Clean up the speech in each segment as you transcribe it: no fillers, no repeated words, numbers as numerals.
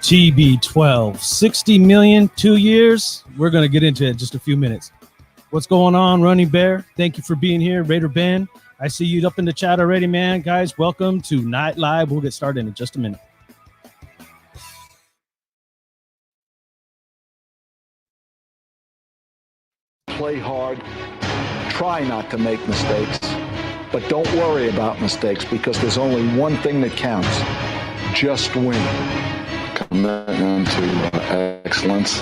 TB12, 60 million, 2 years. We're going to get into it in just a few minutes. What's going on, Running Bear? Thank you for being here. Raider Ben, I see you up in the chat already, man. Guys, welcome to Night Live. We'll get started in just a minute. Play hard. Try not to make mistakes. But don't worry about mistakes because there's only one thing that counts. Just win. Commitment to excellence.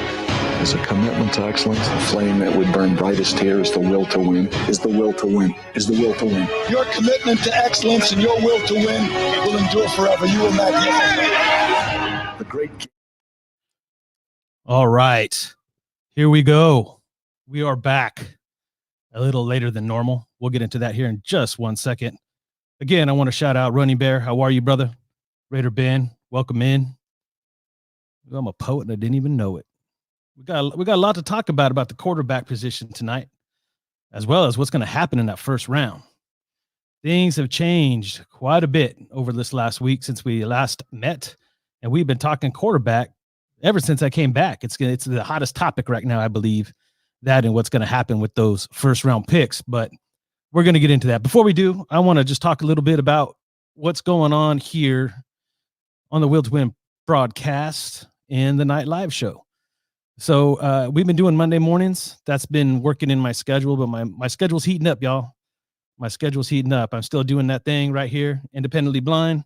Is a commitment to excellence. The flame that would burn brightest here is the will to win. Is the will to win. Is the will to win. Your commitment to excellence and your will to win will endure forever. You will not get the great. All right. Here we go. We are back a little later than normal. We'll get into that here in just 1 second. Again, I want to shout out Running Bear. How are you, brother? Raider Ben, welcome in. I'm a poet and I didn't even know it. We got a lot to talk about the quarterback position tonight, as well as what's going to happen in that first round. Things have changed quite a bit over this last week since we last met, and we've been talking quarterback ever since I came back. It's the hottest topic right now, I believe, that and what's going to happen with those first round picks. But we're going to get into that. Before we do, I want to just talk a little bit about what's going on here on the Will to Win broadcast and the Night Live show. So we've been doing Monday mornings. That's been working in my schedule, but my schedule's heating up, y'all. My schedule's heating up. I'm still doing that thing right here, independently blind.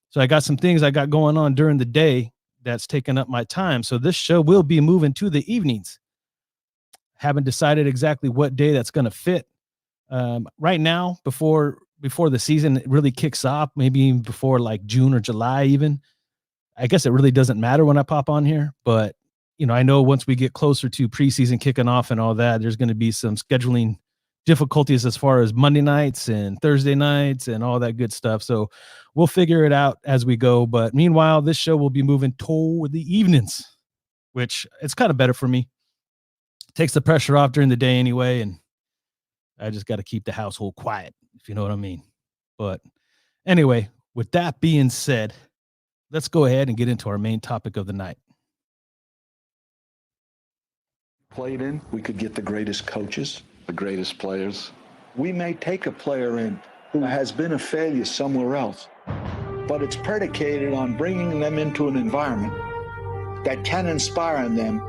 So I got some things I got going on during the day that's taking up my time. So this show will be moving to the evenings. Haven't decided exactly what day that's going to fit. Right now, before the season really kicks off, maybe even before like June or July even, I guess it really doesn't matter when I pop on here, but you know, I know once we get closer to preseason kicking off and all that, there's going to be some scheduling difficulties as far as Monday nights and Thursday nights and all that good stuff. So we'll figure it out as we go. But meanwhile, this show will be moving toward the evenings, which it's kind of better for me. Takes the pressure off during the day anyway. And I just got to keep the household quiet, if you know what I mean. But anyway, with that being said, let's go ahead and get into our main topic of the night. Played in, we could get the greatest coaches, The greatest players. We may take a player in who has been a failure somewhere else, but it's predicated on bringing them into an environment that can inspire them.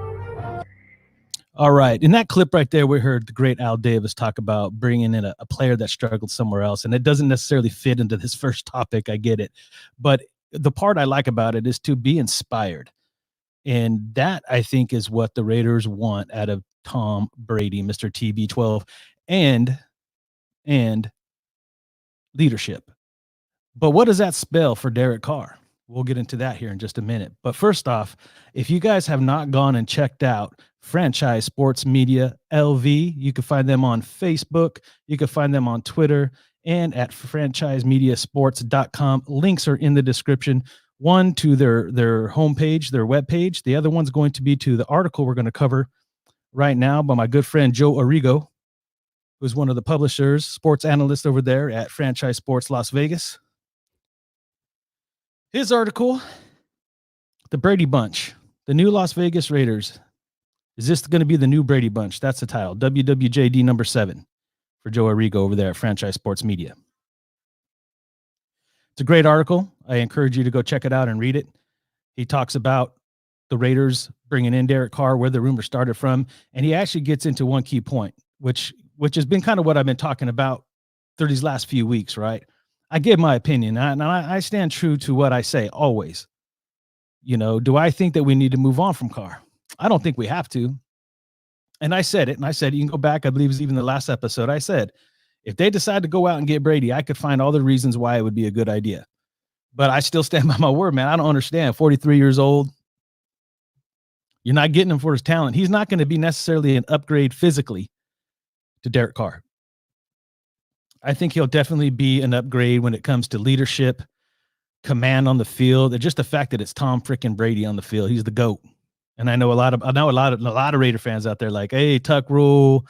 All right. In that clip right there, we heard the great Al Davis talk about bringing in a player that struggled somewhere else. And it doesn't necessarily fit into this first topic. I get it. But the part I like about it is to be inspired. And that, I think, is what the Raiders want out of Tom Brady, Mr. TB12, and leadership. But what does that spell for Derek Carr? We'll get into that here in just a minute. But first off, if you guys have not gone and checked out Franchise Sports Media LV, you can find them on Facebook. You can find them on Twitter and at franchisemediasports.com. Links are in the description. One to their homepage, their webpage. The other one's going to be to the article we're going to cover right now by my good friend Joe Arrigo, who's one of the publishers, sports analyst over there at Franchise Sports Las Vegas. His article, The Brady Bunch, the new Las Vegas Raiders. Is this going to be the new Brady Bunch? That's the title. WWJD number 7 for Joe Arrigo over there at Franchise Sports Media. It's a great article. I encourage you to go check it out and read it. He talks about the Raiders bringing in Derek Carr, where the rumor started from, and he actually gets into one key point, which has been kind of what I've been talking about through these last few weeks, right? I give my opinion, and I stand true to what I say always. You know, do I think that we need to move on from Carr? I don't think we have to. And I said it, you can go back, I believe it was even the last episode, I said, if they decide to go out and get Brady, I could find all the reasons why it would be a good idea. But I still stand by my word, man. I don't understand. 43 years old. You're not getting him for his talent. He's not going to be necessarily an upgrade physically to Derek Carr. I think he'll definitely be an upgrade when it comes to leadership, command on the field, and just the fact that it's Tom freaking Brady on the field. He's the GOAT. And I know a lot of Raider fans out there like, hey, Tuck rule,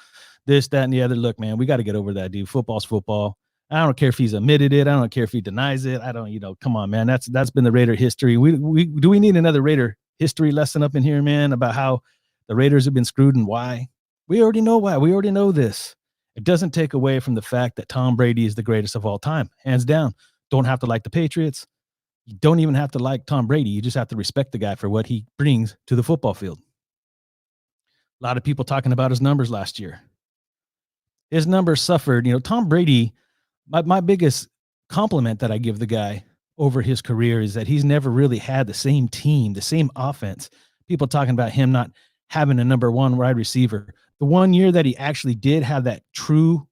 this, that, and the other. Look, man, we got to get over that, dude. Football's football. I don't care if he's admitted it. I don't care if he denies it. I don't, come on, man. That's been the Raider history. Do we need another Raider history lesson up in here, man, about how the Raiders have been screwed and why. We already know why. We already know this. It doesn't take away from the fact that Tom Brady is the greatest of all time, hands down. Don't have to like the Patriots. You don't even have to like Tom Brady. You just have to respect the guy for what he brings to the football field. A lot of people talking about his numbers last year. His numbers suffered. Tom Brady, my biggest compliment that I give the guy over his career is that he's never really had the same team, the same offense. People talking about him not having a number one wide receiver. The one year that he actually did have that true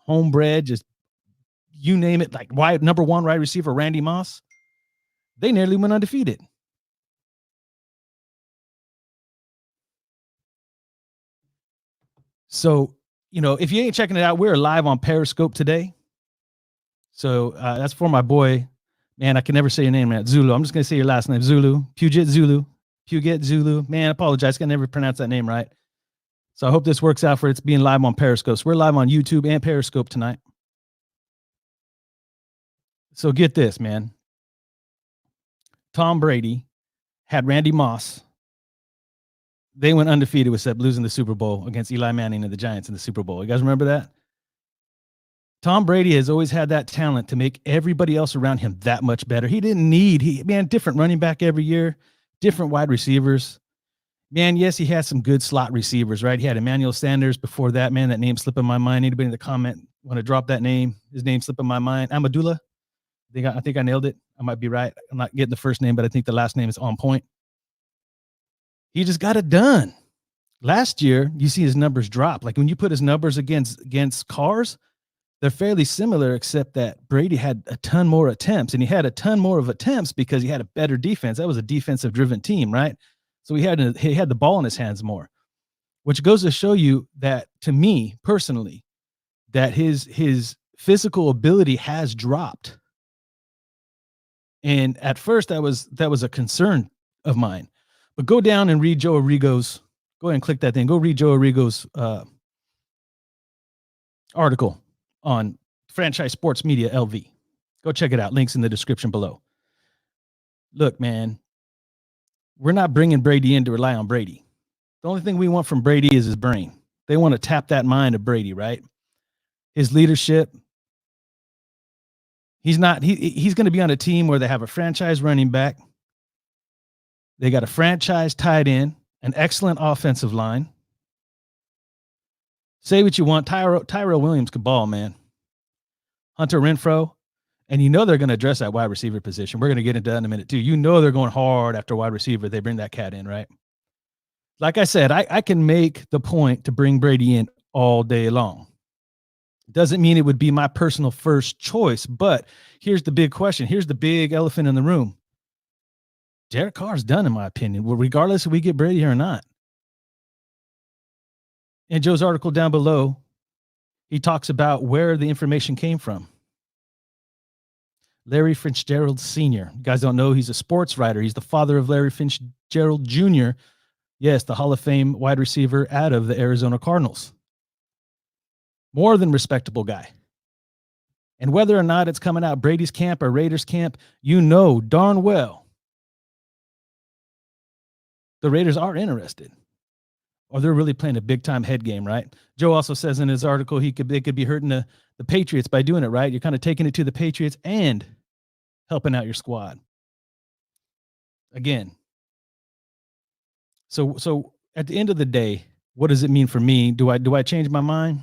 homebred, just you name it, like number one wide receiver, Randy Moss, they nearly went undefeated. So, if you ain't checking it out, we're live on Periscope today. So that's for my boy, man. I can never say your name, man. Zulu. I'm just gonna say your last name, Zulu. Puget Zulu. Man, I apologize. I can never pronounce that name right. So I hope this works out for it's being live on Periscope. So we're live on YouTube and Periscope tonight. So get this, man. Tom Brady had Randy Moss. They went undefeated except losing the Super Bowl against Eli Manning and the Giants in the Super Bowl. You guys remember that? Tom Brady has always had that talent to make everybody else around him that much better. He didn't need, different running back every year, different wide receivers. Man, yes, he has some good slot receivers, right? He had Emmanuel Sanders before that, man. That name slipping my mind. Anybody in the comment want to drop that name? His name slipping my mind. Amadullah. I think I nailed it. I might be right. I'm not getting the first name, but I think the last name is on point. He just got it done. Last year, you see his numbers drop. Like when you put his numbers against Carr's, they're fairly similar, except that Brady had a ton more attempts, and he had a ton more of attempts because he had a better defense. That was a defensive-driven team, right? So he had the ball in his hands more, which goes to show you that, to me personally, that his physical ability has dropped. And at first, that was a concern of mine. But go down and read Joe Arrigo's. Go ahead and click that thing. Go read Joe Arrigo's article on Franchise Sports Media LV. Go check it out. Links in the description below. Look, man, we're not bringing Brady in to rely on Brady. The only thing we want from Brady is his brain. They want to tap that mind of Brady, right? His leadership. He's going to be on a team where they have a franchise running back. They got a franchise tight end, an excellent offensive line. Say what you want. Tyrell Williams could ball, man. Hunter Renfrow. And they're going to address that wide receiver position. We're going to get into that in a minute, too. They're going hard after wide receiver. They bring that cat in, right? Like I said, I can make the point to bring Brady in all day long. Doesn't mean it would be my personal first choice, but here's the big question. Here's the big elephant in the room. Derek Carr's done, in my opinion, regardless if we get Brady here or not. In Joe's article down below, he talks about where the information came from. Larry Fitzgerald Sr. You guys don't know, he's a sports writer. He's the father of Larry Fitzgerald Jr. Yes, the Hall of Fame wide receiver out of the Arizona Cardinals. More than respectable guy. And whether or not it's coming out Brady's camp or Raiders camp, darn well the Raiders are interested. Or they're really playing a big-time head game, right? Joe also says in his article they could be hurting the Patriots by doing it, right? You're kind of taking it to the Patriots and helping out your squad. Again. So at the end of the day, what does it mean for me? Do I change my mind?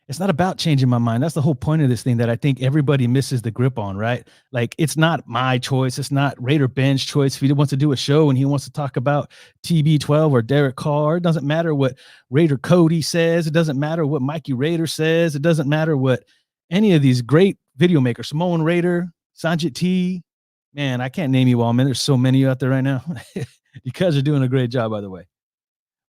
It's not about changing my mind. That's the whole point of this thing that I think everybody misses the grip on, right? Like, it's not my choice. It's not Raider Ben's choice. If he wants to do a show and he wants to talk about TB12 or Derek Carr, it doesn't matter what Raider Cody says. It doesn't matter what Mikey Raider says. It doesn't matter what any of these great video makers, Samoan Raider, Sanjit T. Man, I can't name you all, man. There's so many of you out there right now. You guys are doing a great job, by the way.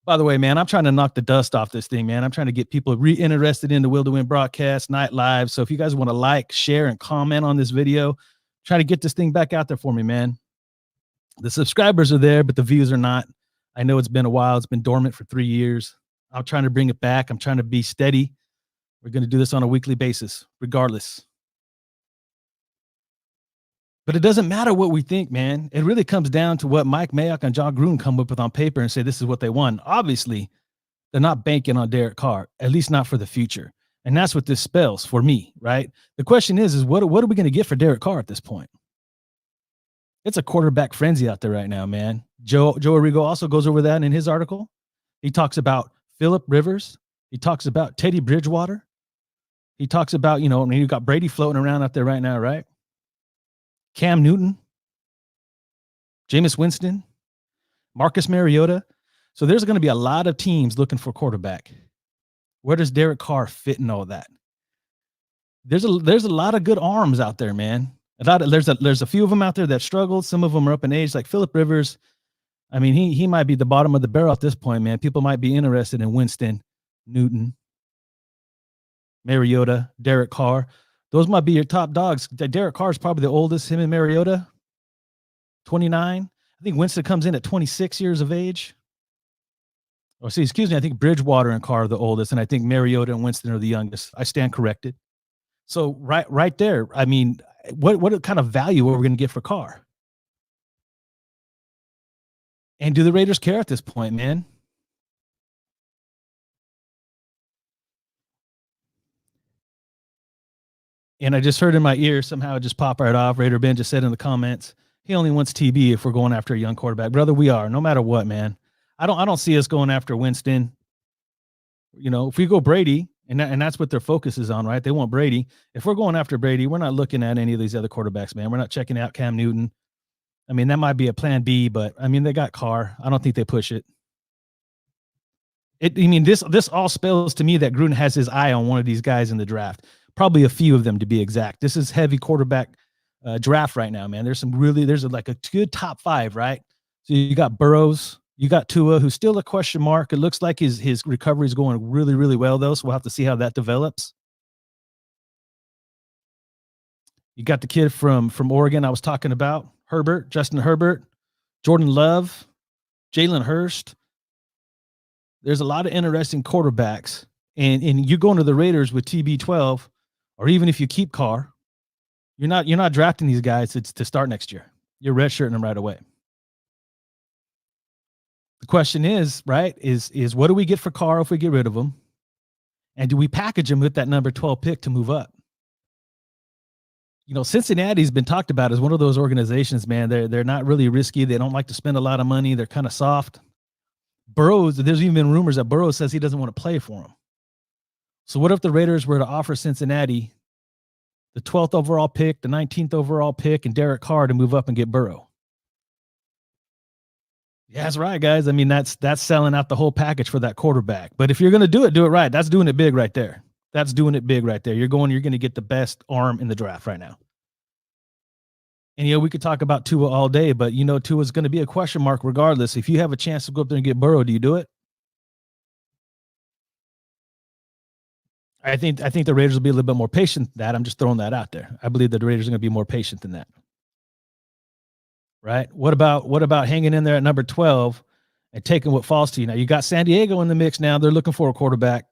By the way, man, I'm trying to knock the dust off this thing, man. I'm trying to get people re-interested in the Will to Win broadcast, night live. So if you guys want to like, share, and comment on this video, try to get this thing back out there for me, man. The subscribers are there, but the views are not. I know it's been a while. It's been dormant for 3 years. I'm trying to bring it back. I'm trying to be steady. We're going to do this on a weekly basis, regardless. But it doesn't matter what we think, man. It really comes down to what Mike Mayock and John Gruden come up with on paper and say this is what they want. Obviously, they're not banking on Derek Carr, at least not for the future. And that's what this spells for me, right? The question is what are we going to get for Derek Carr at this point? It's a quarterback frenzy out there right now, man. Joe Arrigo also goes over that in his article. He talks about Phillip Rivers. He talks about Teddy Bridgewater. He talks about, you've got Brady floating around out there right now, right? Cam Newton, Jameis Winston, Marcus Mariota. So there's going to be a lot of teams looking for quarterback. Where does Derek Carr fit in all that? There's a lot of good arms out there, man. There's a few of them out there that struggled. Some of them are up in age, like Phillip Rivers. I mean, he might be the bottom of the barrel at this point, man. People might be interested in Winston, Newton, Mariota, Derek Carr. Those might be your top dogs. Derek Carr is probably the oldest, him and Mariota, 29. I think Winston comes in at 26 years of age. I think Bridgewater and Carr are the oldest, and I think Mariota and Winston are the youngest. I stand corrected. So right there, I mean, what kind of value are we going to get for Carr? And do the Raiders care at this point, man? And I just heard in my ear, somehow it just popped right off. Raider Ben just said in the comments, he only wants TB if we're going after a young quarterback. Brother, we are, no matter what, man. I don't see us going after Winston. If we go Brady, and that's what their focus is on, right? They want Brady. If we're going after Brady, we're not looking at any of these other quarterbacks, man. We're not checking out Cam Newton. I mean, that might be a plan B, but I mean, they got Carr. I don't think they push it. This all spells to me that Gruden has his eye on one of these guys in the draft. Probably a few of them, to be exact. This is heavy quarterback draft right now, man. There's like a good top 5, right? So you got Burrows, you got Tua, who's still a question mark. It looks like his recovery is going really, really well, though. So we'll have to see how that develops. You got the kid from Oregon I was talking about, Justin Herbert, Jordan Love, Jalen Hurst. There's a lot of interesting quarterbacks. And you're going to the Raiders with TB12, or even if you keep Carr, you're not drafting these guys to start next year. You're redshirting them right away. The question is, right, is what do we get for Carr if we get rid of him? And do we package him with that number 12 pick to move up? Cincinnati's been talked about as one of those organizations, man. They're not really risky. They don't like to spend a lot of money. They're kind of soft. Burrows, there's even been rumors that Burrows says he doesn't want to play for him. So what if the Raiders were to offer Cincinnati the 12th overall pick, the 19th overall pick, and Derek Carr to move up and get Burrow? Yeah, that's right, guys. I mean, that's selling out the whole package for that quarterback. But if you're going to do it right. That's doing it big right there. That's doing it big right there. You're going to get the best arm in the draft right now. And, we could talk about Tua all day, but, Tua's going to be a question mark regardless. If you have a chance to go up there and get Burrow, do you do it? I think the Raiders will be a little bit more patient than that. I'm just throwing that out there. I believe that the Raiders are going to be more patient than that. Right? What about hanging in there at number 12 and taking what falls to you? Now, you got San Diego in the mix now. They're looking for a quarterback.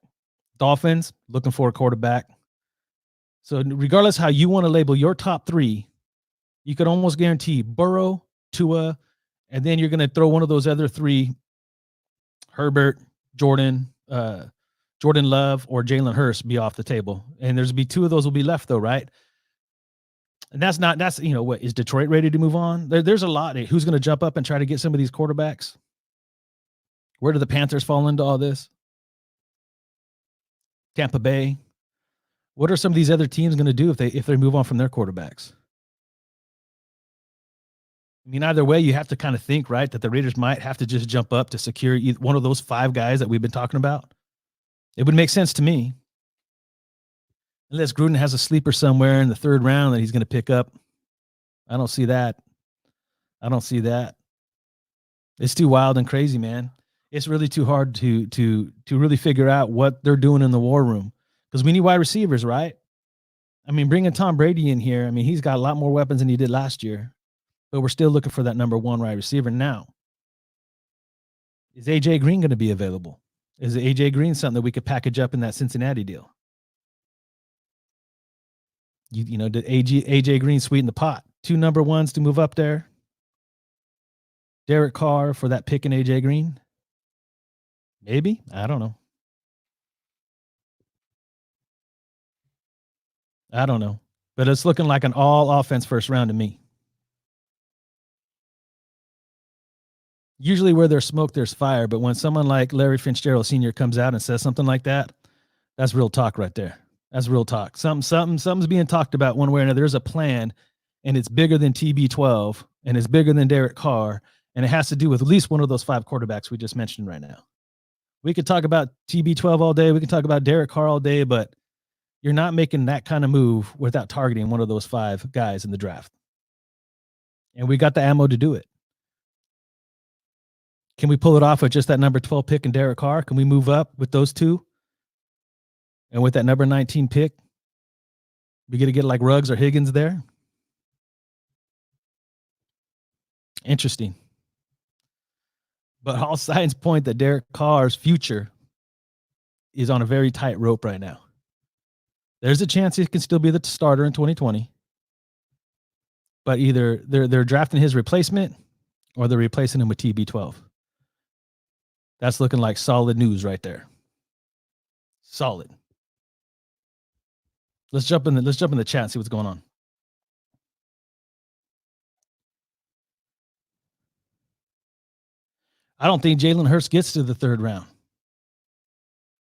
Dolphins looking for a quarterback. So regardless how you want to label your top 3, you could almost guarantee Burrow, Tua, and then you're going to throw one of those other 3, Herbert, Jordan Love, or Jalen Hurst, be off the table. And there's be 2 of those will be left, though, right? And that's what, is Detroit ready to move on? There's a lot. Who's going to jump up and try to get some of these quarterbacks? Where do the Panthers fall into all this? Tampa Bay. What are some of these other teams going to do if they move on from their quarterbacks? I mean, either way, you have to kind of think, right, that the Raiders might have to just jump up to secure one of those 5 guys that we've been talking about. It would make sense to me. Unless Gruden has a sleeper somewhere in the 3rd round that he's going to pick up. I don't see that. It's too wild and crazy, man. It's really too hard to really figure out what they're doing in the war room, because we need wide receivers, right? I mean, bringing Tom Brady in here, I mean, he's got a lot more weapons than he did last year, but we're still looking for that number 1 wide receiver now. Is AJ Green going to be available? Is AJ Green something that we could package up in that Cincinnati deal? Did AJ Green sweeten the pot? 2 number ones to move up there. Derek Carr for that pick in AJ Green. Maybe. I don't know. But it's looking like an all offense first round to me. Usually where there's smoke, there's fire. But when someone like Larry Fitzgerald Sr. comes out and says something like that, that's real talk right there. That's real talk. Something's being talked about one way or another. There's a plan, and it's bigger than TB12, and it's bigger than Derek Carr, and it has to do with at least one of those 5 quarterbacks we just mentioned right now. We could talk about TB12 all day. We can talk about Derek Carr all day, but you're not making that kind of move without targeting one of those 5 guys in the draft. And we got the ammo to do it. Can we pull it off with just that number 12 pick and Derek Carr? Can we move up with those 2? And with that number 19 pick, we get to get like Ruggs or Higgins there? Interesting. But all signs point that Derek Carr's future is on a very tight rope right now. There's a chance he can still be the starter in 2020. But either they're drafting his replacement or they're replacing him with TB12. That's looking like solid news right there. Solid. Let's jump in the chat and see what's going on. I don't think Jalen Hurts gets to the 3rd round.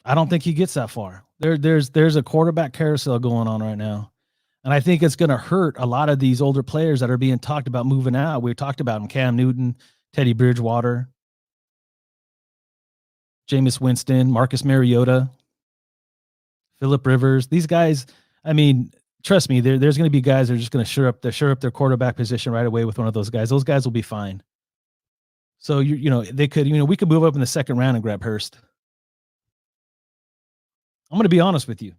I don't think he gets that far. There's a quarterback carousel going on right now. And I think it's going to hurt a lot of these older players that are being talked about moving out. We talked about them: Cam Newton, Teddy Bridgewater, Jameis Winston, Marcus Mariota, Phillip Rivers. These guys, I mean, trust me, there's going to be guys that are just going to shore up their quarterback position right away with one of those guys. Those guys will be fine. So they could, we could move up in the 2nd round and grab Hurst. I'm going to be honest with you.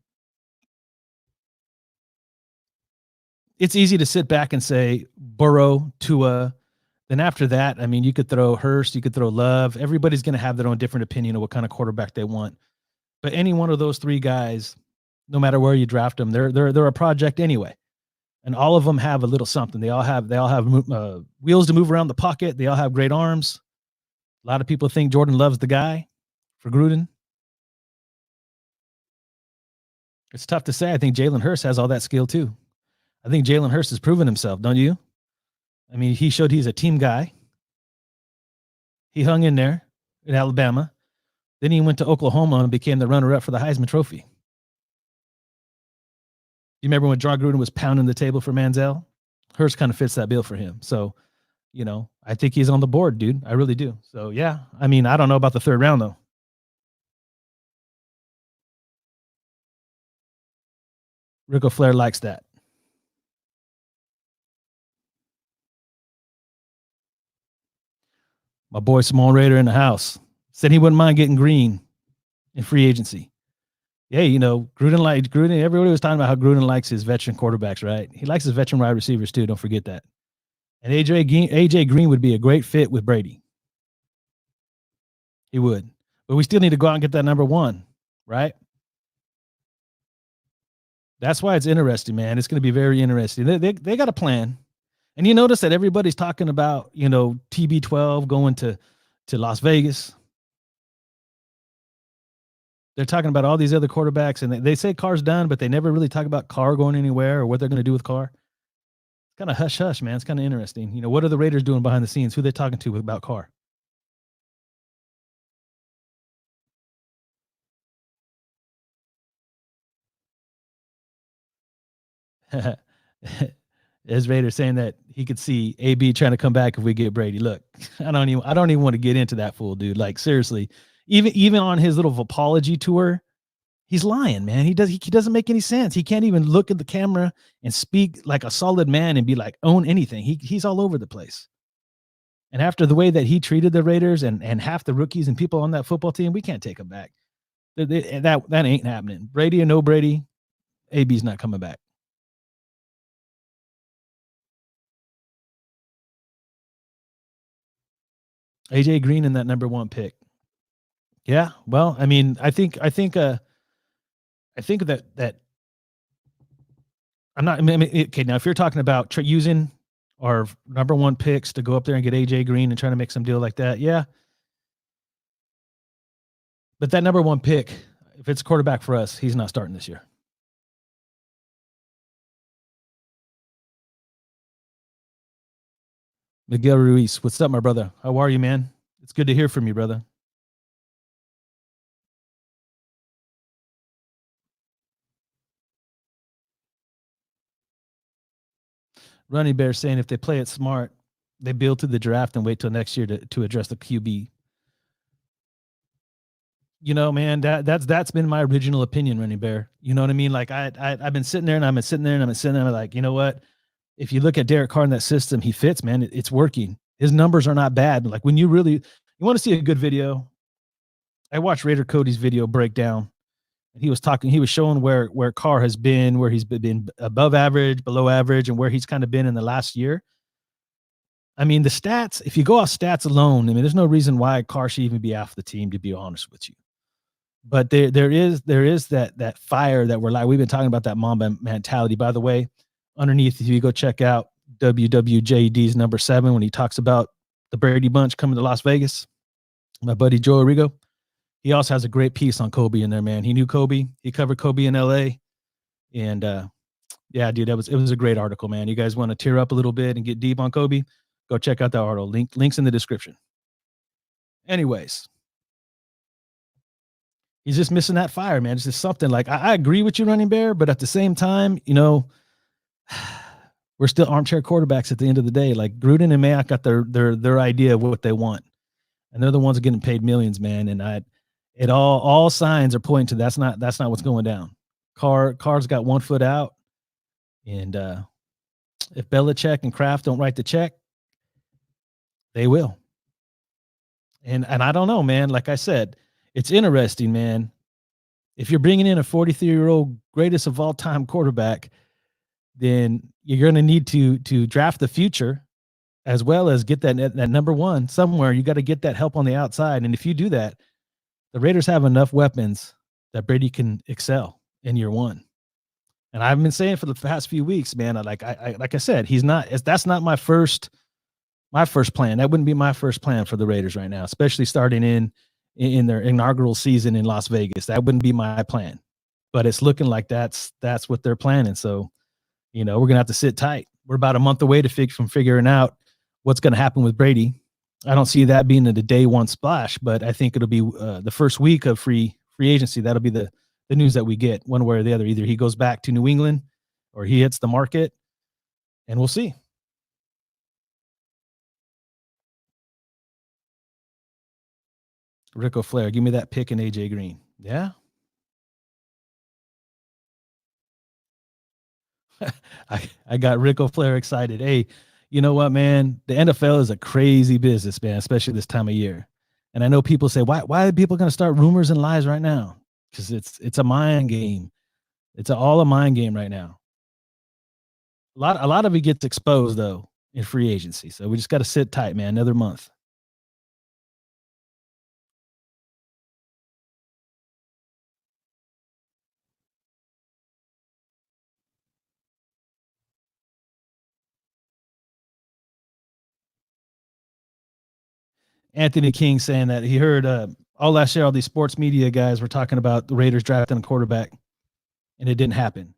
It's easy to sit back and say Burrow, Tua. Then after that, I mean, you could throw Hurst, you could throw Love. Everybody's going to have their own different opinion of what kind of quarterback they want. But any one of those 3 guys, no matter where you draft them, they're a project anyway. And all of them have a little something. They all have wheels to move around the pocket. They all have great arms. A lot of people think Jordan Love's the guy for Gruden. It's tough to say. I think Jalen Hurts has all that skill too. I think Jalen Hurts has proven himself, don't you? I mean, he showed he's a team guy. He hung in there in Alabama. Then he went to Oklahoma and became the runner-up for the Heisman Trophy. You remember when John Gruden was pounding the table for Manziel? Hurst kind of fits that bill for him. So, I think he's on the board, dude. I really do. So, yeah. I mean, I don't know about the 3rd round, though. Rico Flair likes that. My boy Simone Raider in the house said he wouldn't mind getting Green in free agency. Yeah, Gruden, everybody was talking about how Gruden likes his veteran quarterbacks, right? He likes his veteran wide receivers too. Don't forget that. And AJ Green would be a great fit with Brady. He would. But we still need to go out and get that number 1, right? That's why it's interesting, man. It's going to be very interesting. They got a plan. And you notice that everybody's talking about, TB12 going to Las Vegas. They're talking about all these other quarterbacks, and they say Carr's done, but they never really talk about Carr going anywhere or what they're going to do with Carr. It's kind of hush-hush, man. It's kind of interesting. What are the Raiders doing behind the scenes? Who are they talking to about Carr? As Raiders saying that he could see AB trying to come back if we get Brady. Look, I don't even want to get into that fool, dude. Like, seriously, even on his little apology tour, he's lying, man. He doesn't make any sense. He can't even look at the camera and speak like a solid man and be like, own anything. He's all over the place. And after the way that he treated the Raiders and half the rookies and people on that football team, we can't take him back. That ain't happening. Brady or no Brady, AB's not coming back. AJ Green in that number 1 pick. Yeah, well, I mean, I think that I'm not. I mean, okay, now if you're talking about using our number one picks to go up there and get AJ Green and try to make some deal like that. Yeah. But that number one pick, if it's quarterback for us, he's not starting this year. Miguel Ruiz, what's up, my brother? How are you, man? It's good to hear from you, brother. Running Bear saying if they play it smart, they build to the draft and wait till next year to address the QB. You know, man, that's been my original opinion, Running Bear. You know what I mean? Like I've been sitting there and I've been sitting there and I've been sitting there. I'm like, you know what? If you look at Derek Carr in that system, he fits, man. It's working. His numbers are not bad. Like when you want to see a good video, I watched Raider Cody's video breakdown. He was showing where Carr has been, where he's been above average, below average, and where he's kind of been in the last year. I mean, the stats, if you go off stats alone, I mean, there's no reason why Carr should even be off the team, to be honest with you. But there is that fire that we've been talking about, that Mamba mentality. By the way, underneath, if you go check out WWJD's number 7 when he talks about the Brady Bunch coming to Las Vegas, my buddy Joe Arrigo, he also has a great piece on Kobe in there, man. He knew Kobe. He covered Kobe in LA. And yeah, dude, it was a great article, man. You guys want to tear up a little bit and get deep on Kobe? Go check out that article. Links in the description. Anyways, he's just missing that fire, man. It's just something like I agree with you, Running Bear, but at the same time, you know, we're still armchair quarterbacks at the end of the day. Like Gruden and Mayock got their idea of what they want, and they're the ones getting paid millions, man. And all signs are pointing to that's not what's going down. Carr's got one foot out, and if Belichick and Kraft don't write the check, they will. And I don't know, man. Like I said, it's interesting, man. If you're bringing in a 43-year-old greatest of all time quarterback, then you're going to need to draft the future as well as get that number one somewhere. You got to get that help on the outside. And if you do that, the Raiders have enough weapons that Brady can excel in year one. And I've been saying for the past few weeks, man, like I said, that's not my first plan. That wouldn't be my first plan for the Raiders right now, especially starting in their inaugural season in Las Vegas. That wouldn't be my plan, but it's looking like that's what they're planning. So, you know, we're going to have to sit tight. We're about a month away from figuring out what's going to happen with Brady. I don't see that being the day one splash, but I think it'll be the first week of free agency. That'll be the news that we get one way or the other. Either he goes back to New England or he hits the market, and we'll see. Rico Flair, give me that pick in AJ Green. Yeah. I got Rico Flair excited. Hey, you know what, man? The NFL is a crazy business, man, especially this time of year. And I know people say, why are people going to start rumors and lies right now? Because it's a mind game. It's all a mind game right now. A lot of it gets exposed though in free agency. So we just got to sit tight, man. Another month. Anthony King saying that he heard all last year all these sports media guys were talking about the Raiders drafting a quarterback, and it didn't happen.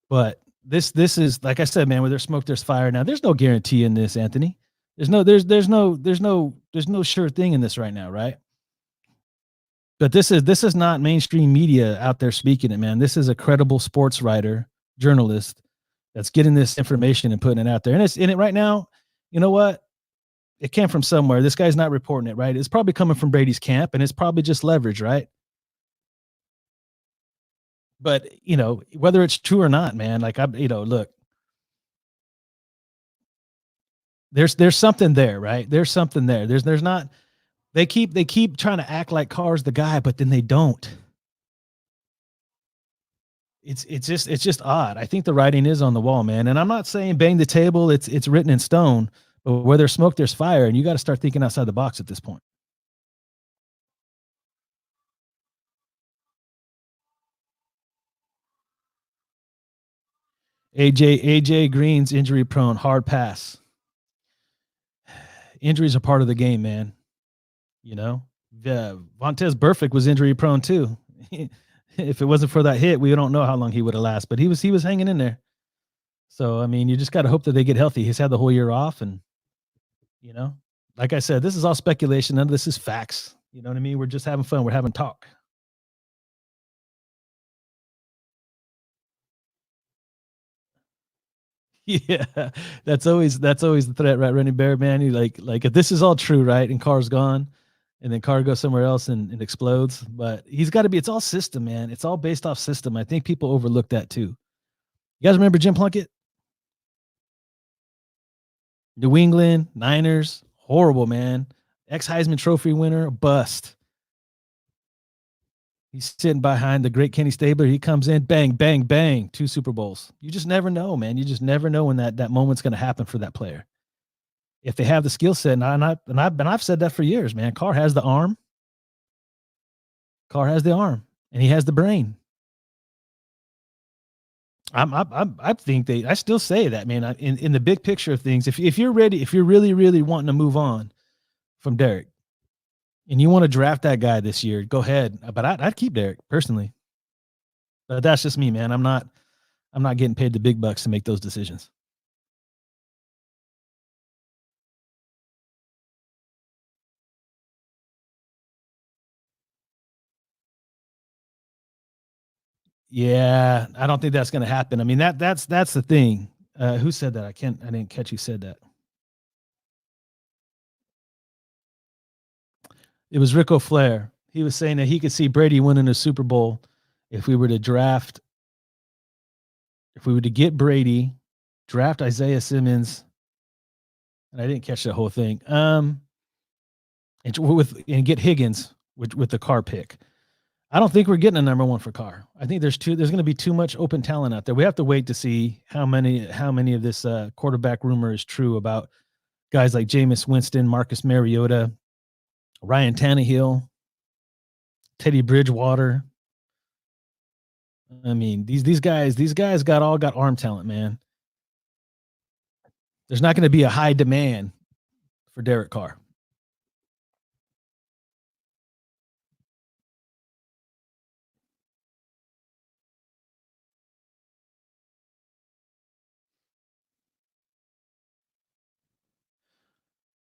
But this is, like I said, man, where there's smoke, there's fire. Now there's no guarantee in this, Anthony. There's no sure thing in this right now, right? But this is not mainstream media out there speaking it, man. This is a credible sports writer, journalist that's getting this information and putting it out there. And it's in it right now. You know what? It came from somewhere. This guy's not reporting it, right? It's probably coming from Brady's camp, and it's probably just leverage, right? But, you know, whether it's true or not, man, like look, there's something there, right? There's something there. There's not, they keep trying to act like Carr's the guy, but then they don't. It's just odd. I think the writing is on the wall, man. And I'm not saying bang the table. It's written in stone, but where there's smoke, there's fire. And you got to start thinking outside the box at this point. AJ Green's injury prone, hard pass. Injuries are part of the game, man. You know, Vontez Burfict was injury prone too. If it wasn't for that hit, we don't know how long he would have lasted, but he was hanging in there. So, I mean, you just got to hope that they get healthy. He's had the whole year off, and, you know, like I said, this is all speculation. None of this is facts. You know what I mean? We're just having fun. We're having talk. Yeah, that's always the threat, right? Running Bear, man. You like if this is all true, right? And Carr's gone, and then Carr goes somewhere else and explodes. But he's got to be. It's all system, man. It's all based off system. I think people overlook that too. You guys remember Jim Plunkett? New England, Niners, horrible, man. Ex-Heisman Trophy winner, bust. He's sitting behind the great Kenny Stabler. He comes in, bang, bang, bang, 2 Super Bowls. You just never know, man. You just never know when that moment's going to happen for that player. If they have the skill set, and I've said that for years, man. Carr has the arm. Carr has the arm, and he has the brain. I think I still say that, man. In the big picture of things, if you're ready, if you're really, really wanting to move on from Derek, and you want to draft that guy this year, go ahead. But I'd keep Derek personally. But that's just me, man. I'm not getting paid the big bucks to make those decisions. Yeah, I don't think that's going to happen. I mean, that's the thing. Who said that? I didn't catch who said that. It was Rico Flair. He was saying that he could see Brady winning a Super Bowl if we were to get Brady, draft Isaiah Simmons, and I didn't catch the whole thing. And get Higgins with the Carr pick. I don't think we're getting a number 1 for Carr. I think there's going to be too much open talent out there. We have to wait to see how many of this quarterback rumor is true about guys like Jameis Winston, Marcus Mariota, Ryan Tannehill, Teddy Bridgewater. I mean, these guys got arm talent, man. There's not going to be a high demand for Derek Carr.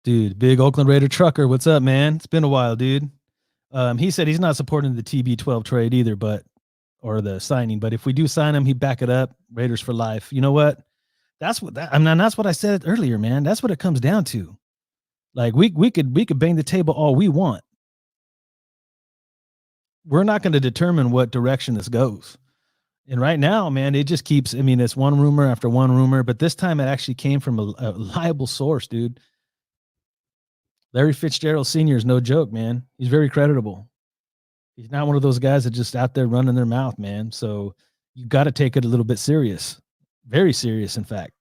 Dude, big Oakland Raider trucker. What's up, man? It's been a while, dude. He said he's not supporting the TB12 trade either, or the signing. But if we do sign him, he back it up. Raiders for life. You know what? That's what I said earlier, man. That's what it comes down to. Like we could bang the table all we want. We're not going to determine what direction this goes. And right now, man, it just keeps. I mean, it's one rumor after one rumor, but this time it actually came from a reliable source, dude. Larry Fitzgerald Sr. is no joke, man. He's very creditable. He's not one of those guys that just out there running their mouth, man. So you got to take it a little bit serious, very serious, in fact.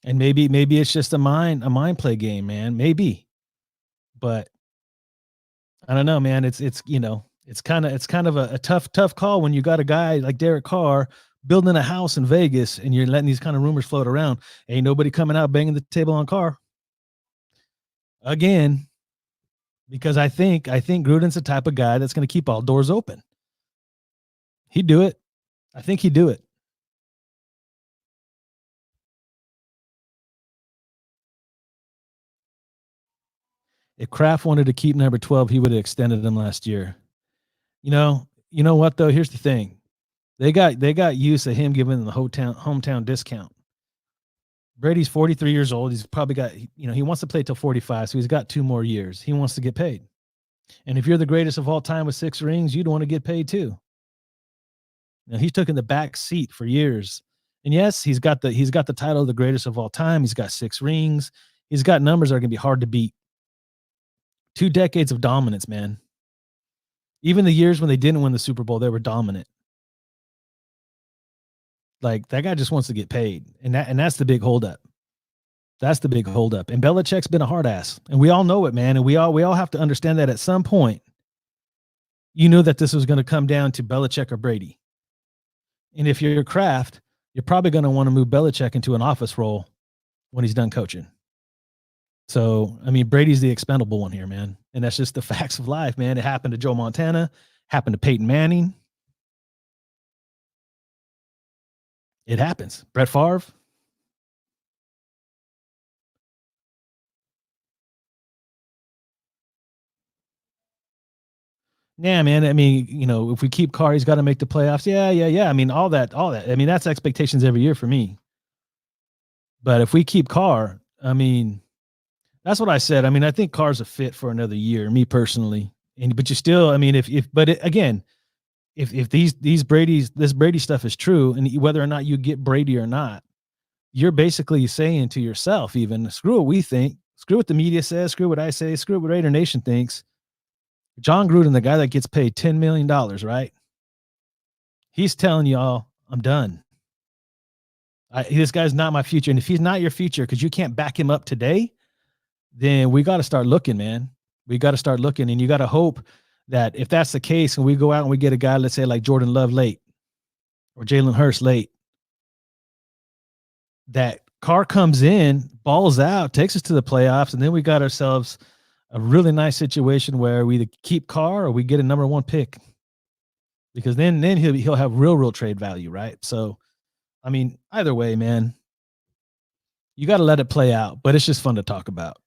And maybe it's just a mind play game, man. Maybe, but I don't know, man. It's kind of a tough call when you got a guy like Derek Carr building a house in Vegas and you're letting these kind of rumors float around. Ain't nobody coming out banging the table on Carr again, because I think Gruden's the type of guy that's going to keep all doors open. He'd do it. I think he'd do it. If Kraft wanted to keep number 12, he would have extended him last year. You know what though? Here's the thing. They got used to him giving them the hometown discount. Brady's 43 years old. He's probably got, he wants to play till 45, so he's got 2 more years. He wants to get paid. And if you're the greatest of all time with 6 rings, you'd want to get paid too. Now he's taken the back seat for years. And yes, he's got the title of the greatest of all time. He's got 6 rings. He's got numbers that are going to be hard to beat. 2 decades of dominance, man. Even the years when they didn't win the Super Bowl, they were dominant. Like, that guy just wants to get paid. And that's the big holdup. That's the big holdup. And Belichick's been a hard ass. And we all know it, man. And we all have to understand that at some point, you knew that this was going to come down to Belichick or Brady. And if you're Kraft, you're probably going to want to move Belichick into an office role when he's done coaching. So, I mean, Brady's the expendable one here, man. And that's just the facts of life, man. It happened to Joe Montana, happened to Peyton Manning. It happens. Brett Favre. Yeah, man. I mean, if we keep Carr, he's got to make the playoffs. Yeah. I mean, all that. I mean, that's expectations every year for me. But if we keep Carr, I mean, that's what I said. I mean, I think Carr's a fit for another year, me personally. But you still, I mean, if this Brady stuff is true, and whether or not you get Brady or not, you're basically saying to yourself, even screw what we think, screw what the media says, screw what I say, screw what Raider Nation thinks. John Gruden, the guy that gets paid $10 million, right? He's telling y'all, I'm done. This guy's not my future. And if he's not your future, because you can't back him up today, then we got to start looking, man. We got to start looking. And you got to hope that if that's the case and we go out and we get a guy, let's say like Jordan Love late or Jalen Hurts late, that Carr comes in, balls out, takes us to the playoffs, and then we got ourselves a really nice situation where we either keep Carr or we get a number 1 pick, because then he'll have real trade value, right? So, I mean, either way, man, you got to let it play out, but it's just fun to talk about.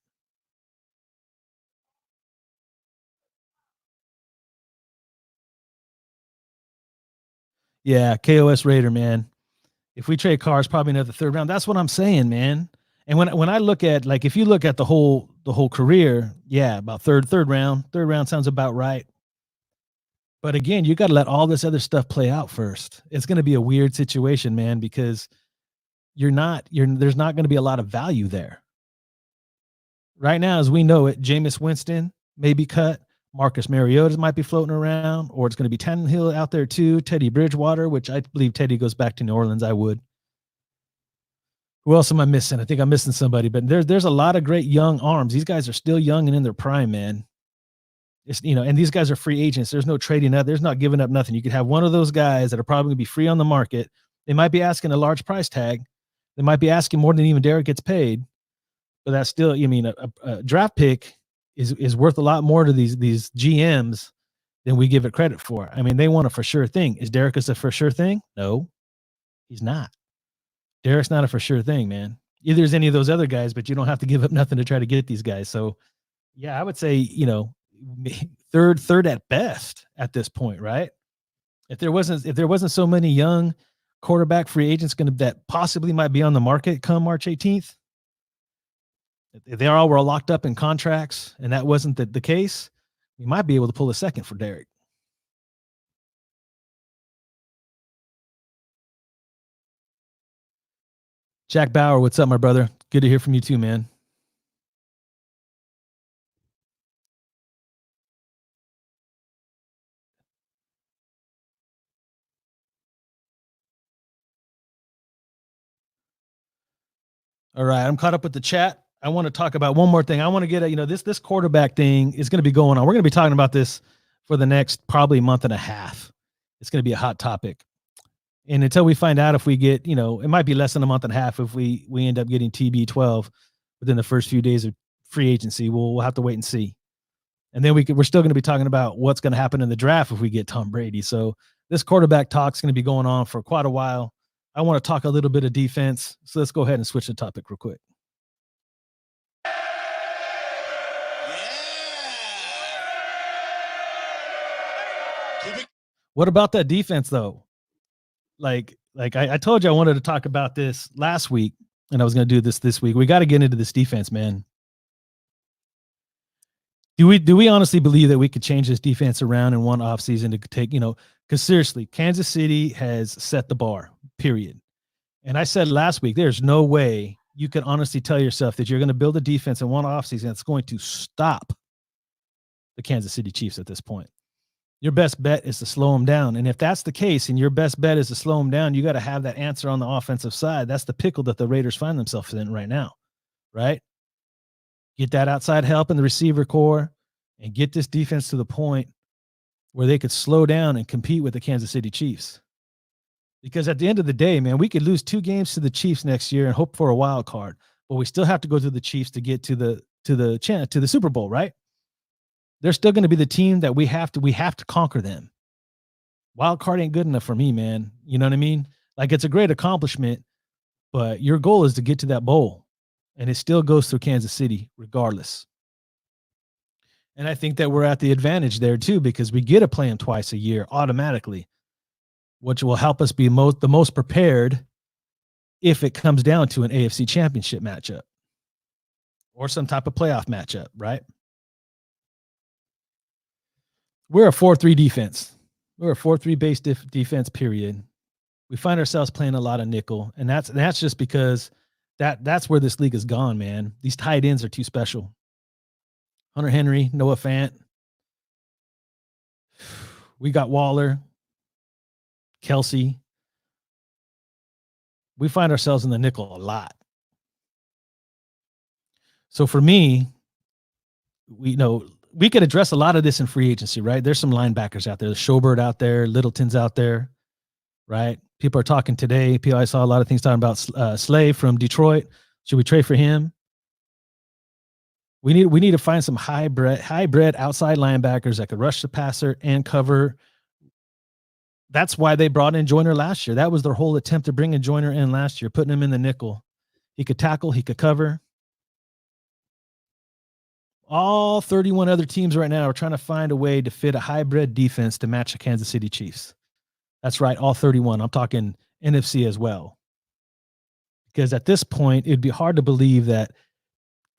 Yeah, KOS Raider, man. If we trade Carr, it's probably another 3rd round. That's what I'm saying, man. And when I look at, like, if you look at the whole career, yeah, about third round. 3rd round sounds about right. But again, you got to let all this other stuff play out first. It's going to be a weird situation, man, because there's not going to be a lot of value there. Right now, as we know it, Jameis Winston may be cut. Marcus Mariota might be floating around, or it's going to be Tannehill out there too. Teddy Bridgewater, which I believe Teddy goes back to New Orleans. I would. Who else am I missing? I think I'm missing somebody, but there's a lot of great young arms. These guys are still young and in their prime, man. It's, and these guys are free agents. There's no trading up. There's not giving up nothing. You could have one of those guys that are probably going to be free on the market. They might be asking a large price tag. They might be asking more than even Derek gets paid, but that's still, a draft pick is worth a lot more to these GMs than we give it credit for. I mean, they want a for sure thing. Is Derek a for sure thing? No, he's not. Derek's not a for sure thing, man. Either is any of those other guys, but you don't have to give up nothing to try to get these guys. So, yeah, I would say, third at best at this point, right? If there wasn't so many young quarterback free agents that possibly might be on the market come March 18th, if they all were locked up in contracts and that wasn't the case, we might be able to pull a second for Derek. Jack Bauer, what's up, my brother? Good to hear from you too, man. All right, I'm caught up with the chat. I want to talk about one more thing. I want to get this quarterback thing is going to be going on. We're going to be talking about this for the next probably month and a half. It's going to be a hot topic. And until we find out if we get, it might be less than a month and a half if we end up getting TB12 within the first few days of free agency. We'll have to wait and see. And then we're still going to be talking about what's going to happen in the draft if we get Tom Brady. So this quarterback talk is going to be going on for quite a while. I want to talk a little bit of defense. So let's go ahead and switch the topic real quick. What about that defense, though? Like I told you I wanted to talk about this last week, and I was going to do this week. We got to get into this defense, man. Do we honestly believe that we could change this defense around in one offseason to take, because seriously, Kansas City has set the bar, period. And I said last week, there's no way you can honestly tell yourself that you're going to build a defense in one offseason that's going to stop the Kansas City Chiefs at this point. Your best bet is to slow them down. And if that's the case and your best bet is to slow them down, you got to have that answer on the offensive side. That's the pickle that the Raiders find themselves in right now, right? Get that outside help in the receiver core and get this defense to the point where they could slow down and compete with the Kansas City Chiefs. Because at the end of the day, man, we could lose 2 games to the Chiefs next year and hope for a wild card, but we still have to go through the Chiefs to get to the Super Bowl, right? They're still going to be the team that we have to conquer them. Wild card ain't good enough for me, man. You know what I mean? Like, it's a great accomplishment, but your goal is to get to that bowl, and it still goes through Kansas City regardless. And I think that we're at the advantage there too, because we get to play them twice a year automatically, which will help us be the most prepared if it comes down to an AFC championship matchup or some type of playoff matchup, right? We're a 4-3 defense. We're a 4-3 base defense, period. We find ourselves playing a lot of nickel, and that's just because that's where this league has gone, man. These tight ends are too special. Hunter Henry, Noah Fant. We got Waller, Kelsey. We find ourselves in the nickel a lot. So for me, we could address a lot of this in free agency, right? There's some linebackers out there. There's Schobert out there, Littleton's out there, right? People are talking today. I saw a lot of things talking about Slay from Detroit. Should we trade for him? We need to find some hybrid outside linebackers that could rush the passer and cover. That's why they brought in Joyner last year. That was their whole attempt to bring in Joyner in last year, putting him in the nickel. He could tackle, he could cover. All 31 other teams right now are trying to find a way to fit a hybrid defense to match the Kansas City Chiefs. That's right, all 31. I'm talking NFC as well. Because at this point, it'd be hard to believe that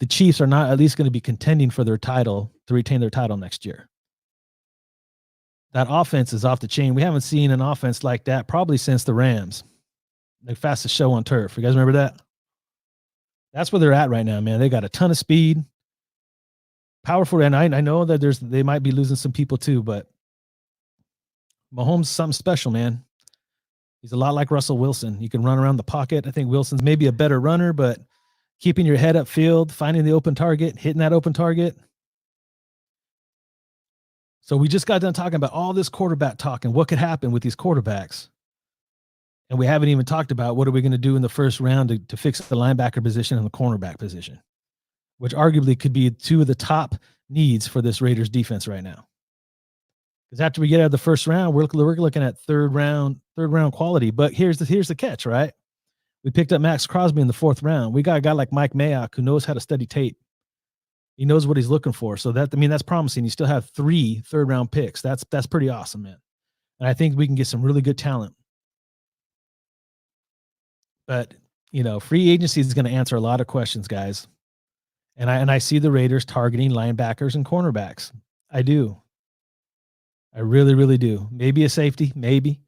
the Chiefs are not at least going to be contending for their title, to retain their title next year. That offense is off the chain. We haven't seen an offense like that probably since the Rams, the fastest show on turf. You guys remember that? That's where they're at right now, man. They got a ton of speed, powerful, and I know that they might be losing some people too, but Mahomes is something special, man. He's a lot like Russell Wilson. He can run around the pocket. I think Wilson's maybe a better runner, but keeping your head upfield, finding the open target, hitting that open target. So we just got done talking about all this quarterback talk and what could happen with these quarterbacks. And we haven't even talked about what are we going to do in the first round to fix the linebacker position and the cornerback position, which arguably could be 2 of the top needs for this Raiders defense right now. Because after we get out of the first round, we're looking at third round quality. But here's the catch, right? We picked up Max Crosby in the 4th round. We got a guy like Mike Mayock who knows how to study tape. He knows what he's looking for. So that's promising. You still have 3 third-round picks. That's pretty awesome, man. And I think we can get some really good talent. But, free agency is going to answer a lot of questions, guys. And I see the Raiders targeting linebackers and cornerbacks. I do. I really, really do. Maybe a safety, maybe.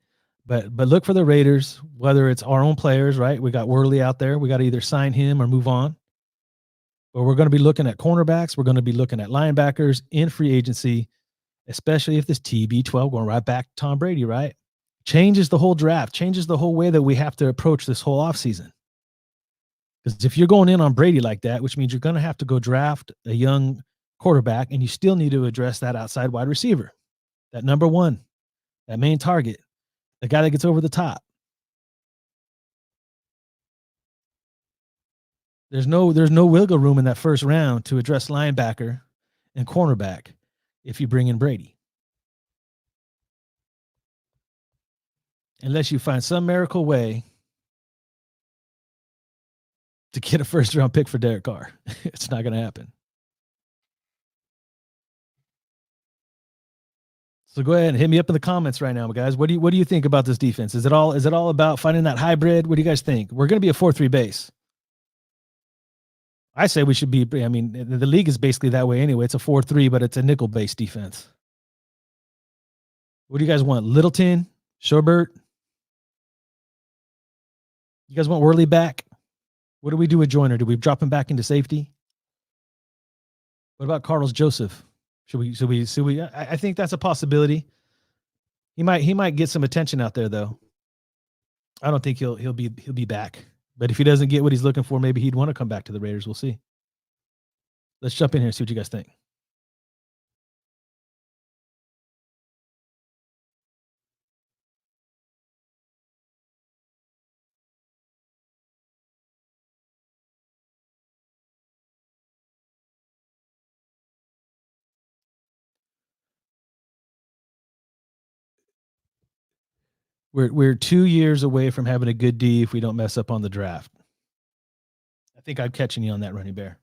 But look for the Raiders, whether it's our own players, right? We got Worley out there. We got to either sign him or move on. But we're going to be looking at cornerbacks. We're going to be looking at linebackers in free agency, especially if this TB12 going right back to Tom Brady, right? Changes the whole draft, changes the whole way that we have to approach this whole offseason. Because if you're going in on Brady like that, which means you're going to have to go draft a young quarterback, and you still need to address that outside wide receiver, that number 1, that main target, the guy that gets over the top. There's no wiggle room in that first round to address linebacker and cornerback if you bring in Brady. Unless you find some miracle way to get a first-round pick for Derek Carr. It's not going to happen. So go ahead and hit me up in the comments right now, guys. What do you think about this defense? Is it all about finding that hybrid? What do you guys think? We're going to be a 4-3 base. I say we should be. I mean, the league is basically that way anyway. It's a 4-3, but it's a nickel-based defense. What do you guys want? Littleton, Schobert? You guys want Worley back? What do we do with Joyner? Do we drop him back into safety? What about Carlos Joseph? Should we? I think that's a possibility. He might get some attention out there though. I don't think he'll be back. But if he doesn't get what he's looking for, maybe he'd want to come back to the Raiders. We'll see. Let's jump in here and see what you guys think. We're 2 years away from having a good D if we don't mess up on the draft. I think I'm catching you on that, Running Bear.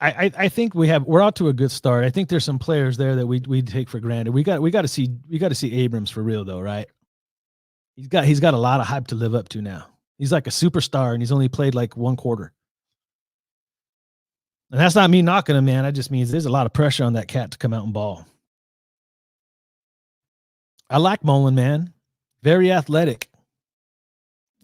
I think we're out to a good start. I think there's some players there that we take for granted. We got to see Abrams for real though, right? He's got a lot of hype to live up to now. He's like a superstar, and he's only played like one quarter. And that's not me knocking him, man. That just means there's a lot of pressure on that cat to come out and ball. I like Mullen, man. Very athletic.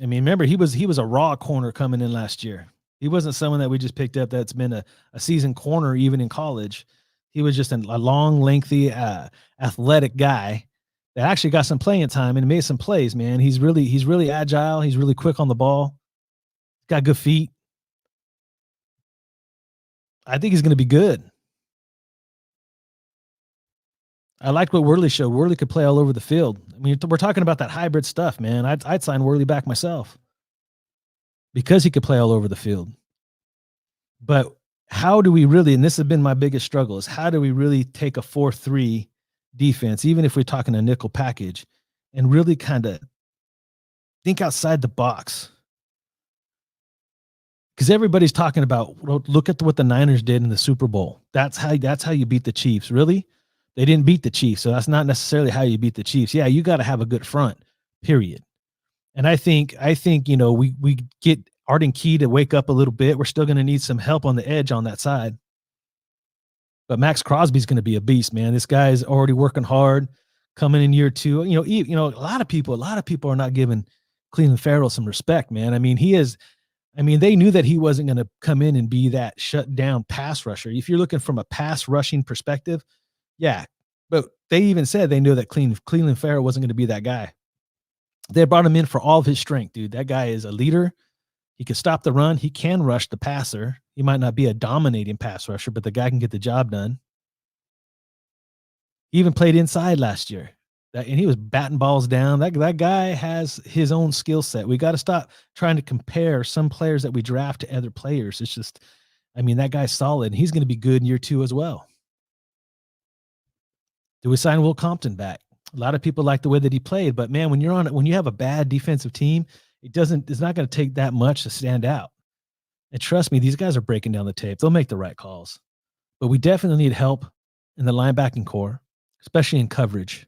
I mean, remember he was a raw corner coming in last year. He wasn't someone that we just picked up that's been a seasoned corner even in college. He was just a long, lengthy, athletic guy that actually got some playing time and made some plays, man. He's really agile. He's really quick on the ball. Got good feet. I think he's going to be good. I liked what Worley showed. Worley could play all over the field. I mean, we're talking about that hybrid stuff, man. I'd sign Worley back myself because he could play all over the field. But how do we really, and this has been my biggest struggle, is how do we really take a 4-3 defense, even if we're talking a nickel package, and really kind of think outside the box? Because everybody's talking about, look at what the Niners did in the Super Bowl. That's how you beat the Chiefs. Really? They didn't beat the Chiefs, so that's not necessarily how you beat the Chiefs. Yeah, you got to have a good front, period. And I think we get Arden Key to wake up a little bit. We're still going to need some help on the edge on that side. But Max Crosby's going to be a beast, man. This guy's already working hard, coming in year 2. A lot of people are not giving Cleveland Farrell some respect, man. I mean, they knew that he wasn't going to come in and be that shut down pass rusher. If you're looking from a pass rushing perspective, yeah. But they even said they knew that Cleveland Farrell wasn't going to be that guy. They brought him in for all of his strength, dude. That guy is a leader. He can stop the run. He can rush the passer. He might not be a dominating pass rusher, but the guy can get the job done. He even played inside last year. And he was batting balls down. That guy has his own skill set. We got to stop trying to compare some players that we draft to other players. It's just, that guy's solid, and he's going to be good in year 2 as well. Do we sign Will Compton back? A lot of people like the way that he played, but man, when you have a bad defensive team, it's not going to take that much to stand out. And trust me, these guys are breaking down the tape. They'll make the right calls. But we definitely need help in the linebacking core, especially in coverage.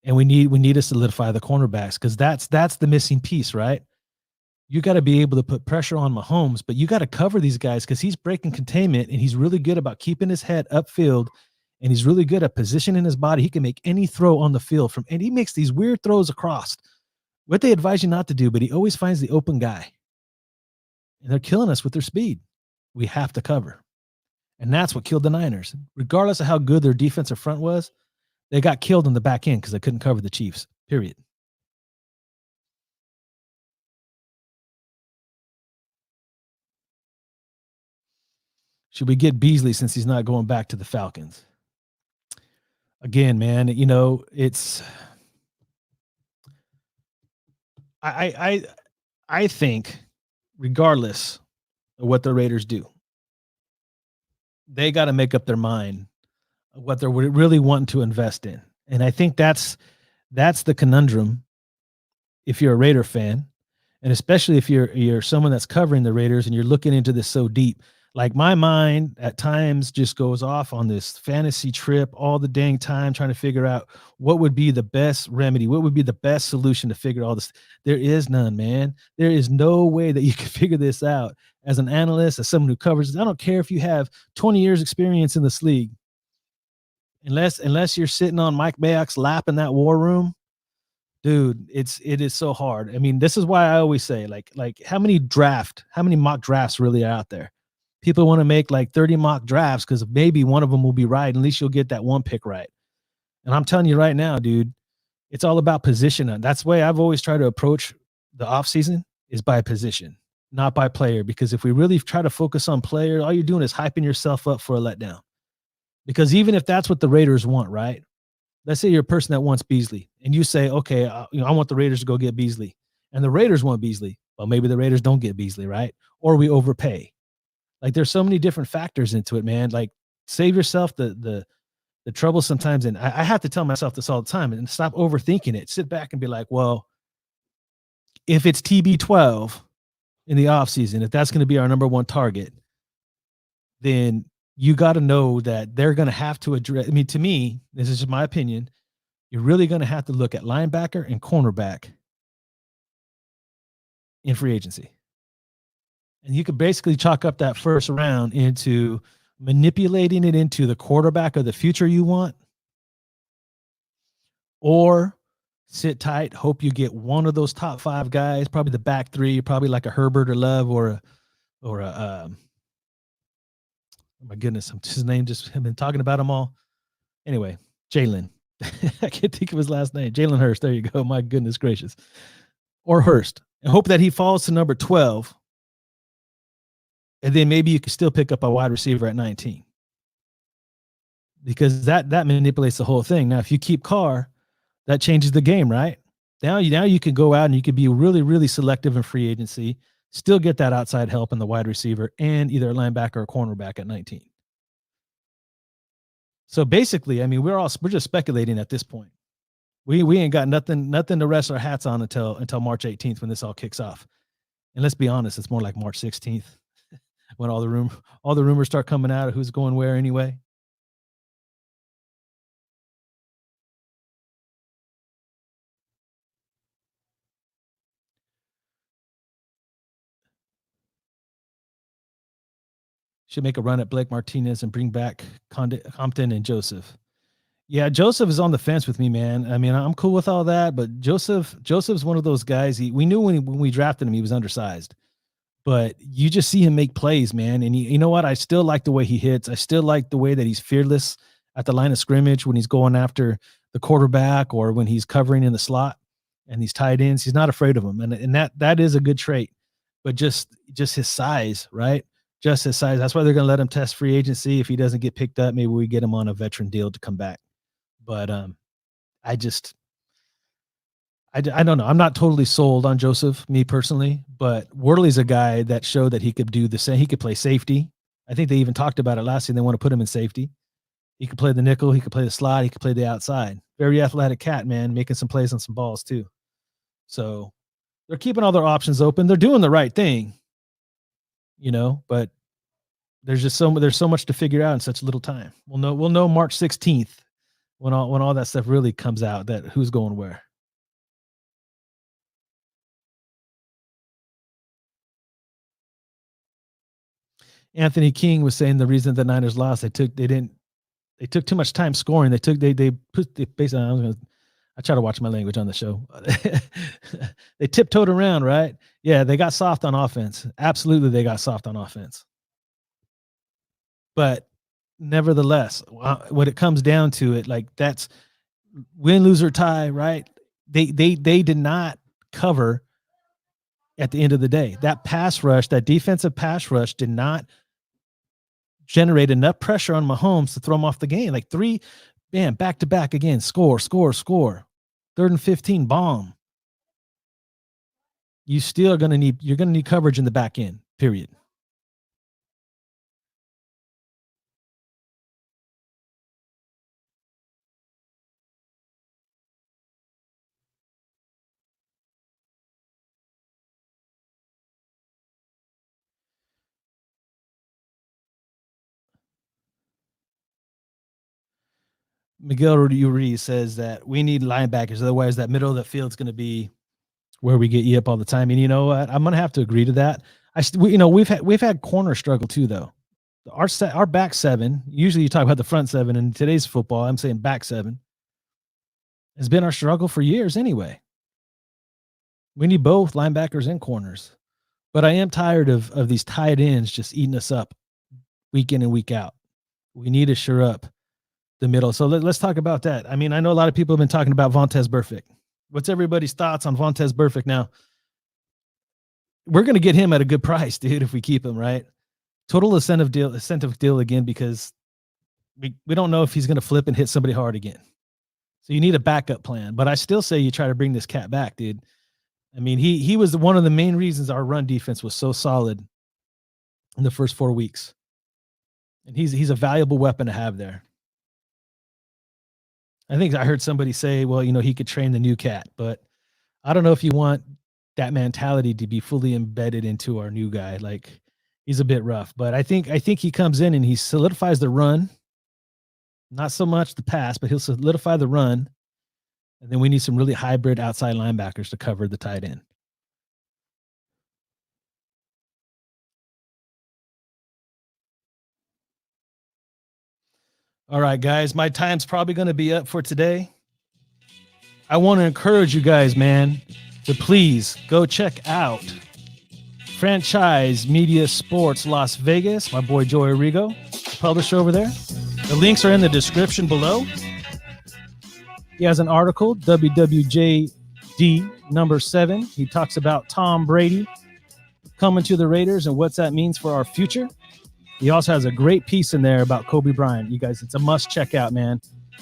And we need to solidify the cornerbacks, because that's the missing piece, right? You got to be able to put pressure on Mahomes, but you got to cover these guys because he's breaking containment, and he's really good about keeping his head upfield, and he's really good at positioning his body. He can make any throw on the field and he makes these weird throws across. What they advise you not to do, but he always finds the open guy. And they're killing us with their speed. We have to cover. And that's what killed the Niners. Regardless of how good their defensive front was, they got killed in the back end because they couldn't cover the Chiefs, period. Should we get Beasley since he's not going back to the Falcons? Again, man, it's I think regardless of what the Raiders do, they got to make up their mind what they're really wanting to invest in. And I think that's the conundrum if you're a Raider fan, and especially if you're someone that's covering the Raiders and you're looking into this so deep. Like, my mind at times just goes off on this fantasy trip all the dang time, trying to figure out what would be the best remedy, what would be the best solution to figure all this. There is none, man. There is no way that you can figure this out as an analyst, as someone who covers this. I don't care if you have 20 years experience in this league. Unless you're sitting on Mike Mayock's lap in that war room, dude, it is so hard. I mean, this is why I always say, like how many mock drafts really are out there? People want to make like 30 mock drafts because maybe one of them will be right. At least you'll get that one pick right. And I'm telling you right now, dude, it's all about position. That's the way I've always tried to approach the offseason, is by position, not by player. Because if we really try to focus on player, all you're doing is hyping yourself up for a letdown. Because even if that's what the Raiders want, right? Let's say you're a person that wants Beasley, and you say, okay, I want the Raiders to go get Beasley. And the Raiders want Beasley. Well, maybe the Raiders don't get Beasley, right? Or we overpay. Like, there's so many different factors into it, man. Like, save yourself the The trouble sometimes, and I have to tell myself this all the time, and stop overthinking it. Sit back and be like, well, if it's TB12 in the offseason, if that's going to be our number one target, then you got to know that they're going to have to address. I mean, to me, this is just my opinion. You're really going to have to look at linebacker and cornerback in free agency. And you could basically chalk up that first round into manipulating it into the quarterback of the future you want, or sit tight, hope you get one of those top 5 guys, probably the back 3, probably like a Herbert or Love or a oh my goodness, his name just have been talking about them all. Anyway, Jalen. I can't think of his last name. Jalen Hurst. There you go. My goodness gracious. Or Hurst. And hope that he falls to number 12. And then maybe you can still pick up a wide receiver at 19. Because that manipulates the whole thing. Now, if you keep Carr, that changes the game, right? Now you can go out and you can be really, really selective in free agency, still get that outside help in the wide receiver and either a linebacker or cornerback at 19. So basically, I mean, we're just speculating at this point. We ain't got nothing to rest our hats on until March 18th when this all kicks off. And let's be honest, it's more like March 16th when all the rumors start coming out of who's going where anyway. Should make a run at Blake Martinez and bring back Compton and Joseph. Yeah, Joseph is on the fence with me, man. I mean, I'm cool with all that, but Joseph's one of those guys. We knew when we drafted him, he was undersized, but you just see him make plays, man. And you know what? I still like the way he hits. I still like the way that he's fearless at the line of scrimmage when he's going after the quarterback or when he's covering in the slot and these tight ends. He's not afraid of them, and that is a good trait. But just his size, right? Just his size. That's why they're going to let him test free agency. If he doesn't get picked up, maybe we get him on a veteran deal to come back. But I don't know. I'm not totally sold on Joseph, me personally, but Worley's a guy that showed that he could do the same. He could play safety. I think they even talked about it last year. They want to put him in safety. He could play the nickel. He could play the slot. He could play the outside. Very athletic cat, man, making some plays on some balls too. So they're keeping all their options open. They're doing the right thing, but there's so much to figure out in such little time. We'll know March 16th when all that stuff really comes out, that who's going where. Anthony King was saying the reason the Niners lost, they took too much time scoring. I try to watch my language on the show. They tiptoed around, right? Yeah, they got soft on offense. Absolutely, they got soft on offense. But nevertheless, when it comes down to it, like that's win, lose, or tie, right? They did not cover at the end of the day. That pass rush, that defensive pass rush did not generate enough pressure on Mahomes to throw him off the game. Like 3, bam, back to back again, score. 3rd and 15, bomb. You're going to need coverage in the back end, period. Miguel Uriz says that we need linebackers. Otherwise, that middle of the field is going to be where we get you up all the time. And you know what? I'm going to have to agree to that. We've had corner struggle too, though. Our back 7. Usually, you talk about the front 7. In today's football, I'm saying back 7 has been our struggle for years. Anyway, we need both linebackers and corners. But I am tired of these tight ends just eating us up week in and week out. We need to shore up the middle. So let's talk about that. I mean, I know a lot of people have been talking about Vontaze Burfict. What's everybody's thoughts on Vontaze Burfict now? We're going to get him at a good price, dude, if we keep him, right? Total incentive deal again, because we don't know if he's going to flip and hit somebody hard again. So you need a backup plan. But I still say you try to bring this cat back, dude. I mean, he was one of the main reasons our run defense was so solid in the first 4 weeks. And he's a valuable weapon to have there. I think I heard somebody say, well, he could train the new cat, but I don't know if you want that mentality to be fully embedded into our new guy. Like, he's a bit rough, but I think he comes in and he solidifies the run. Not so much the pass, but he'll solidify the run. And then we need some really hybrid outside linebackers to cover the tight end. All right, guys, my time's probably going to be up for today. I want to encourage you guys, man, to please go check out Franchise Media Sports Las Vegas, my boy Joey Arrigo, the publisher over there. The links are in the description below. He has an article, WWJD number 7. He talks about Tom Brady coming to the Raiders and what that means for our future. He also has a great piece in there about Kobe Bryant. You guys, it's a must check out, man.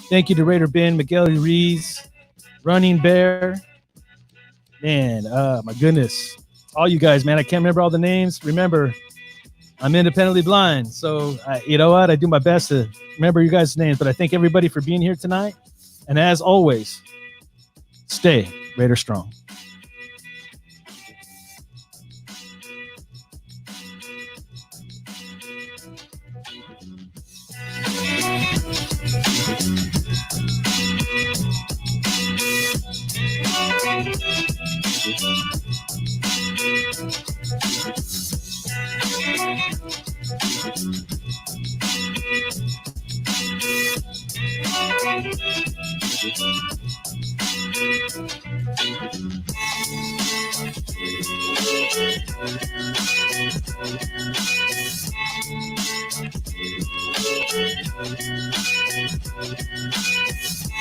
Thank you to Raider Ben, Miguel Rees, Running Bear. Man, my goodness. All you guys, man. I can't remember all the names. Remember, I'm independently blind. So, you know what? I do my best to remember you guys' names. But I thank everybody for being here tonight. And as always, stay Raider strong.